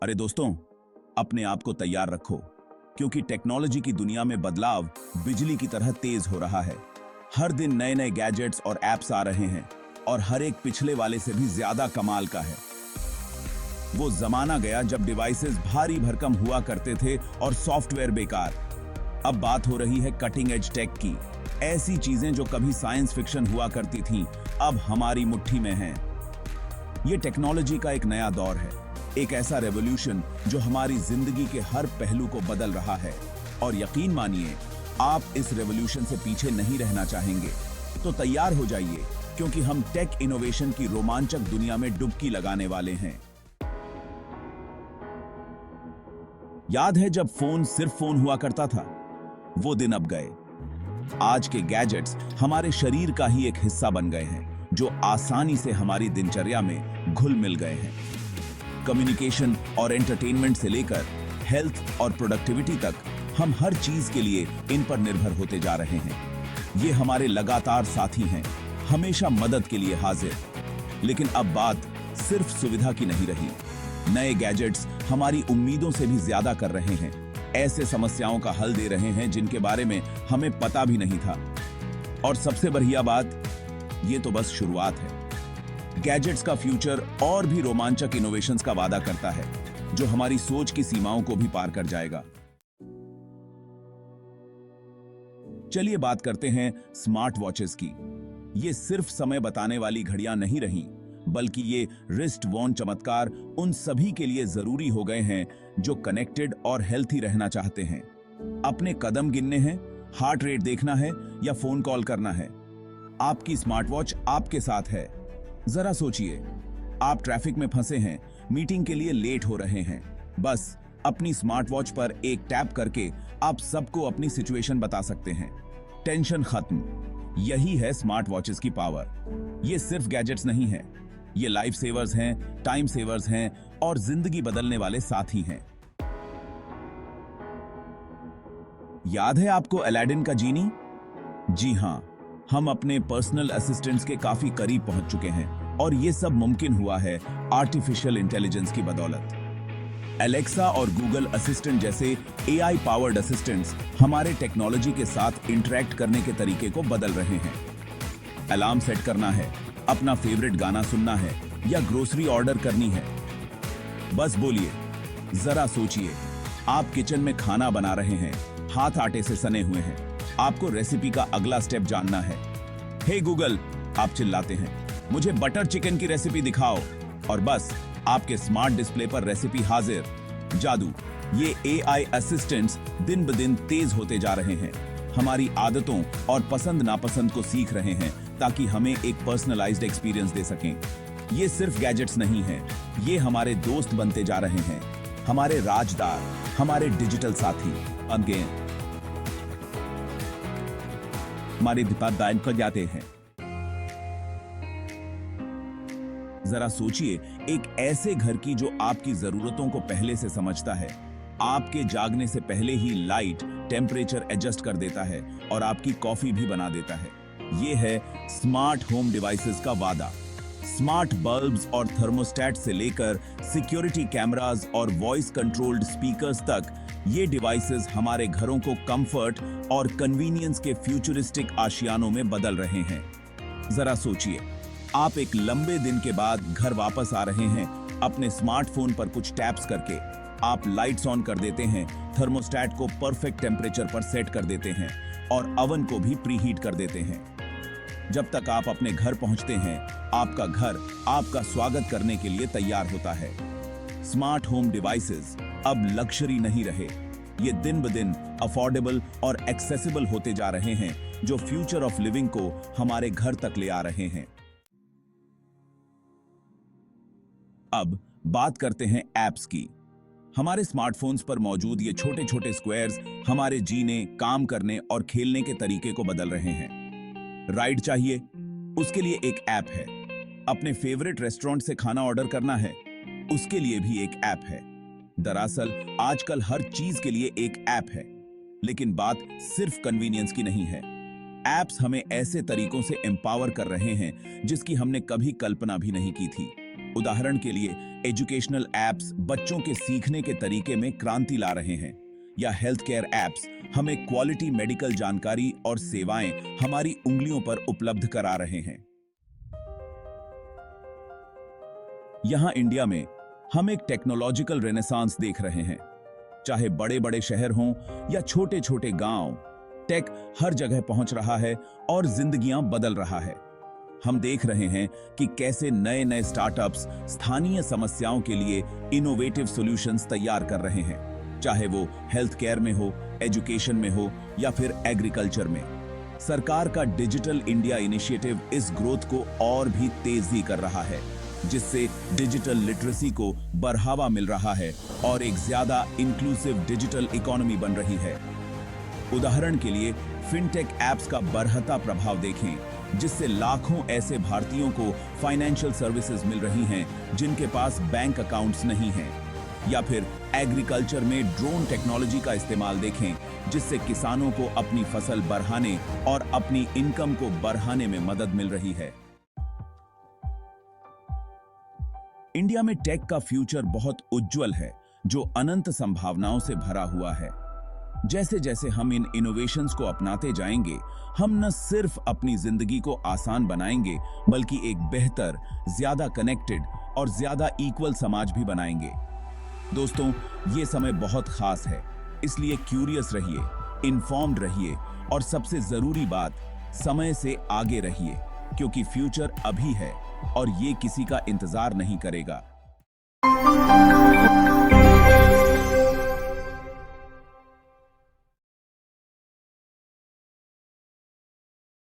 अरे दोस्तों, अपने आप को तैयार रखो, क्योंकि टेक्नोलॉजी की दुनिया में बदलाव बिजली की तरह तेज हो रहा है। हर दिन नए नए गैजेट्स और एप्स आ रहे हैं और हर एक पिछले वाले से भी ज्यादा कमाल का है। वो जमाना गया जब डिवाइसेस भारी भरकम हुआ करते थे और सॉफ्टवेयर बेकार। अब बात हो रही है कटिंग एज टेक की। ऐसी चीजें जो कभी साइंस फिक्शन हुआ करती थीं, अब हमारी मुट्ठी में हैं। ये टेक्नोलॉजी का एक नया दौर है, एक ऐसा रेवोल्यूशन जो हमारी जिंदगी के हर पहलू को बदल रहा है। और यकीन मानिए, आप इस रेवोल्यूशन से पीछे नहीं रहना चाहेंगे। तो तैयार हो जाइए, क्योंकि हम टेक इनोवेशन की रोमांचक दुनिया में डुबकी लगाने वाले हैं। याद है जब फोन सिर्फ फोन हुआ करता था? वो दिन अब गए। आज के गैजेट्स हमारे शरीर का ही एक हिस्सा बन गए हैं, जो आसानी से हमारी दिनचर्या में घुल मिल गए हैं। कम्युनिकेशन और एंटरटेनमेंट से लेकर हेल्थ और प्रोडक्टिविटी तक, हम हर चीज के लिए इन पर निर्भर होते जा रहे हैं। ये हमारे लगातार साथी हैं, हमेशा मदद के लिए हाजिर। लेकिन अब बात सिर्फ सुविधा की नहीं रही। नए गैजेट्स हमारी उम्मीदों से भी ज्यादा कर रहे हैं। ऐसे समस्याओं का हल दे रहे हैं जिनके बारे में हमें पता भी नहीं था। और सबसे बढ़िया बात, ये तो बस शुरुआत है। गैजेट्स का फ्यूचर और भी रोमांचक इनोवेशंस का वादा करता है, जो हमारी सोच की सीमाओं को भी पार कर जाएगा। चलिए बात करते हैं स्मार्ट वॉचेस की। ये सिर्फ समय बताने वाली घड़ियां नहीं रहीं, बल्कि ये रिस्ट वॉच चमत्कार उन सभी के लिए जरूरी हो गए हैं जो कनेक्टेड और हेल्थी रहना चाहते हैं। अपने कदम गिनने हैं, हार्ट रेट देखना है या फोन कॉल करना है, आपकी स्मार्ट वॉच आपके साथ है। जरा सोचिए, आप ट्रैफिक में फंसे हैं, मीटिंग के लिए लेट हो रहे हैं। बस अपनी स्मार्ट वॉच पर एक टैप करके आप सबको अपनी सिचुएशन बता सकते हैं। टेंशन खत्म। यही है स्मार्ट वॉचेस की पावर। ये सिर्फ गैजेट्स नहीं है, ये लाइफ सेवर्स हैं, टाइम सेवर्स हैं और जिंदगी बदलने वाले साथी हैं। याद है आपको अलादीन का जीनी? जी हां, हम अपने पर्सनल असिस्टेंट्स के काफी करीब पहुंच चुके हैं और ये सब मुमकिन हुआ है आर्टिफिशियल इंटेलिजेंस की बदौलत। एलेक्सा और गूगल असिस्टेंट जैसे एआई पावर्ड असिस्टेंट्स हमारे टेक्नोलॉजी के साथ इंटरैक्ट करने के तरीके को बदल रहे हैं। अलार्म सेट करना है, अपना फेवरेट गाना सुनना है या ग्रोसरी ऑर्डर करनी है, बस बोलिए। जरा सोचिए, आप किचन में खाना बना रहे हैं, हाथ आटे से सने हुए हैं, आपको रेसिपी का अगला स्टेप जानना है। हे गूगल, आप चिल्लाते हैं, मुझे बटर चिकन की रेसिपी दिखाओ, और बस आपके स्मार्ट डिस्प्ले पर रेसिपी हाजिर। जादू। ये एआई असिस्टेंट्स दिन ब दिन तेज होते जा रहे हैं, हमारी आदतों और पसंद नापसंद को सीख रहे हैं ताकि हमें एक पर्सनलाइज्ड एक्सपीरियंस दे सकें। ये सिर्फ गैजेट्स नहीं हैं, ये हमारे दोस्त बनते जा रहे हैं, हमारे राजदार, हमारे डिजिटल साथी। अगेन हमारे डिपार्टमेंट को जाते हैं। जरा सोचिए, एक ऐसे घर की जो आपकी जरूरतों को पहले से समझता है, आपके जागने से पहले ही लाइट, टेम्परेचर एडजस्ट कर देता है और आपकी कॉफी भी बना देता है। ये है स्मार्ट होम डिवाइसेस का वादा। स्मार्ट बल्ब्स और थर्मोस्टेट से लेकर सिक्योरिटी कैमरास और वॉइस कंट्रोल्ड स्पीकर्स तक, ये डिवाइसेस हमारे घरों को कंफर्ट और कन्वीनियंस के फ्यूचरिस्टिक आशियानों में बदल रहे हैं। जरा सोचिए, आप एक लंबे दिन के बाद घर वापस आ रहे हैं, अपने स्मार्टफोन पर कुछ टैप्स करके आप लाइट्स ऑन कर देते हैं, थर्मोस्टेट को परफेक्ट टेम्परेचर पर सेट कर देते हैं और अवन को भी प्रीहीट कर देते हैं। जब तक आप अपने घर पहुंचते हैं, आपका घर आपका स्वागत करने के लिए तैयार होता है। स्मार्ट होम डिवाइसेस अब लग्जरी नहीं रहे, ये दिन ब दिन अफोर्डेबल और एक्सेसिबल होते जा रहे हैं, जो फ्यूचर ऑफ लिविंग को हमारे घर तक ले आ रहे हैं। अब बात करते हैं एप्स की। हमारे स्मार्टफोन्स पर मौजूद ये छोटे छोटे स्क्वायर्स हमारे जीने, काम करने और खेलने के तरीके को बदल रहे हैं। राइड चाहिए? उसके लिए एक ऐप है। अपने फेवरेट रेस्टोरेंट से खाना ऑर्डर करना है? उसके लिए भी एक ऐप है। दरअसल आजकल हर चीज के लिए एक ऐप है, लेकिन बात सिर्फ कन्वीनियंस की नहीं है। एप्स हमें ऐसे तरीकों से एम्पावर कर रहे हैं जिसकी हमने कभी कल्पना भी नहीं की थी। उदाहरण के लिए एजुकेशनल एप्स बच्चों के सीखने के तरीके में क्रांति ला रहे हैं, या हेल्थ केयर एप्स हमें क्वालिटी मेडिकल जानकारी और सेवाएं हमारी उंगलियों पर उपलब्ध करा रहे हैं। यहां इंडिया में हम एक टेक्नोलॉजिकल रेनेसांस देख रहे हैं। चाहे बड़े बड़े शहर हों या छोटे छोटे गांव, टेक हर जगह पहुंच रहा है और जिंदगियां बदल रहा है। हम देख रहे हैं कि कैसे नए नए स्टार्टअप्स स्थानीय समस्याओं के लिए इनोवेटिव सॉल्यूशंस तैयार कर रहे हैं, चाहे वो हेल्थ केयर में हो, एजुकेशन में हो या फिर एग्रीकल्चर में। सरकार का डिजिटल इंडिया इनिशिएटिव इस ग्रोथ को और भी तेजी कर रहा है, जिससे डिजिटल लिटरेसी को बढ़ावा मिल रहा है और एक ज्यादा इंक्लूसिव डिजिटल इकोनॉमी बन रही है। उदाहरण के लिए फिनटेक एप्स का बढ़ता प्रभाव देखें, जिससे लाखों ऐसे भारतीयों को फाइनेंशियल सर्विसेज मिल रही हैं जिनके पास बैंक अकाउंट्स नहीं हैं। या फिर एग्रीकल्चर में ड्रोन टेक्नोलॉजी का इस्तेमाल देखें, जिससे किसानों को अपनी फसल बढ़ाने और अपनी इनकम को बढ़ाने में मदद मिल रही है। इंडिया में टेक का फ्यूचर बहुत उज्जवल है, जो अनंत संभावनाओं से भरा हुआ है। जैसे जैसे हम इन इनोवेशंस को अपनाते जाएंगे, हम न सिर्फ अपनी जिंदगी को आसान बनाएंगे, बल्कि एक बेहतर, ज्यादा कनेक्टेड और ज्यादा इक्वल समाज भी बनाएंगे। दोस्तों, ये समय बहुत खास है, इसलिए क्यूरियस रहिए, इन्फॉर्म्ड रहिए और सबसे जरूरी बात, समय से आगे रहिए, क्योंकि फ्यूचर अभी है और ये किसी का इंतजार नहीं करेगा।